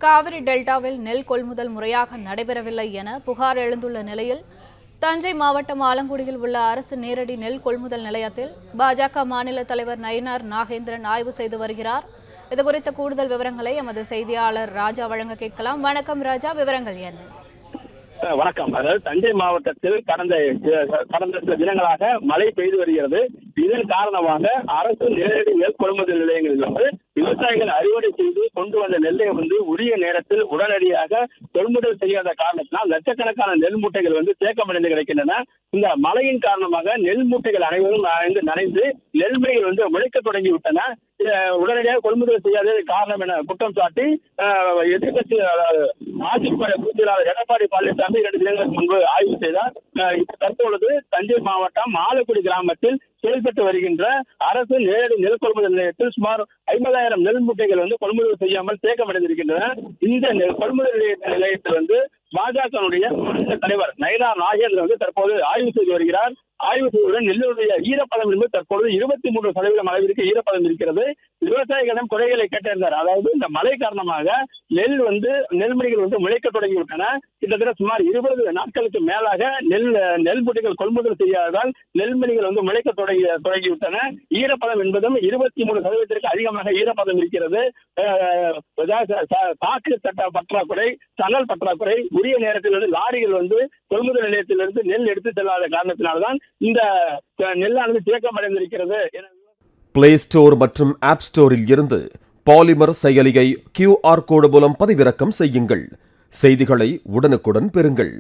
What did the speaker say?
காவிரி டெல்டாவில் நெல் கொள்முதல் முறையாக நடைபெறவில்லை என புகார் எழுந்துள்ள நிலையில் தஞ்சை மாவட்டம் ஆலங்குடியில் உள்ள அரசு நேரடி நெல் கொள்முதல் நிலையத்தில் பாஜக மாநில தலைவர் நயினார் நாகேந்திரன் ஆய்வு செய்து வருகிறார். இதுகுறித்த கூடுதல் விவரங்களை எமது செய்தியாளர் ராஜா வழங்க கேட்கலாம். வணக்கம் ராஜா, விவரங்கள் என்ன? வணக்கம். அதாவது தஞ்சை மாவட்டத்தில் கடந்த சில தினங்களாக மழை பெய்து வருகிறது. இதன் காரணமாக அரசு நேரடி நெல் கொள்முதல் நிலையங்களில் விவசாயிகள் அறுவடை செய்து கொண்டு வந்த நெல்லை உரிய நேரத்தில் உடனடியாக கொள்முதல் செய்யாத காரணத்தினால் லட்சக்கணக்கான நெல் மூட்டைகள் தேக்கமடைந்து கிடைக்கின்றன. இந்த மழையின் காரணமாக நெல் மூட்டைகள் அனைவரும் நனைந்து நெல்மைகள் முளைக்க தொடங்கிவிட்டன. உடனடியாக கொள்முதல் செய்யாத காரணம் என குற்றம் சாட்டி எதிர்கட்சி எடப்பாடி பழனிசாமி 2 தினங்களுக்கு முன்பு ஆய்வு செய்தார். தற்பொழுது தஞ்சை மாவட்டம் ஆலக்குடி கிராமத்தில் செயல்பட்டு வருகின்ற அரசு நேரடி நெல் கொள்முதல் நிலையத்தில் சுமார் 50,000 நெல் மூட்டைகள் கொள்முதல் செய்யாமல் தேக்கமடைந்திருக்கின்றன. இந்த கொள்முதல் நிலையத்தில் பாஜகவுடைய மாநில தலைவர் நயினார் நாகேந்திரன் தற்போது ஆய்வு செய்து வருகிறார். ஆய்வு செய்வதுடன் நெல்லுடைய ஈரப்பதம் என்பது தற்பொழுது 23% அளவிற்கு ஈரப்பதம் இருக்கிறது. விவசாயிகளிடம் குறைகளை கேட்டிருந்தார். அதாவது இந்த மழை காரணமாக நெல்மணிகள் முளைக்க தொடங்கிவிட்டன. கிட்டத்தட்ட சுமார் 20 நாட்களுக்கு மேலாக நெல் மூட்டைகள் கொள்முதல் செய்யாததால் நெல்மணிகள் முளைக்க தொடங்கிவிட்டன. ஈரப்பதம் என்பதும் 23% அதிகமாக ஈரப்பதம் இருக்கிறது. சாக்கு சட்ட பற்றாக்குறை, சணல் பற்றாக்குறை, உரிய நேரத்தில் லாரிகள் கொள்முதல் நிலையத்திலிருந்து நெல் எடுத்து செல்லாத காரணத்தினால்தான் இந்த நெல்லானது தேக்கமடைந்திருக்கிறது. பிளே ஸ்டோர் மற்றும் ஆப் ஸ்டோரில் இருந்து பாலிமர் செயலியை QR கோடு மூலம் பதிவிறக்கம் செய்யுங்கள். செய்திகளை உடனுக்குடன் பெறுங்கள்.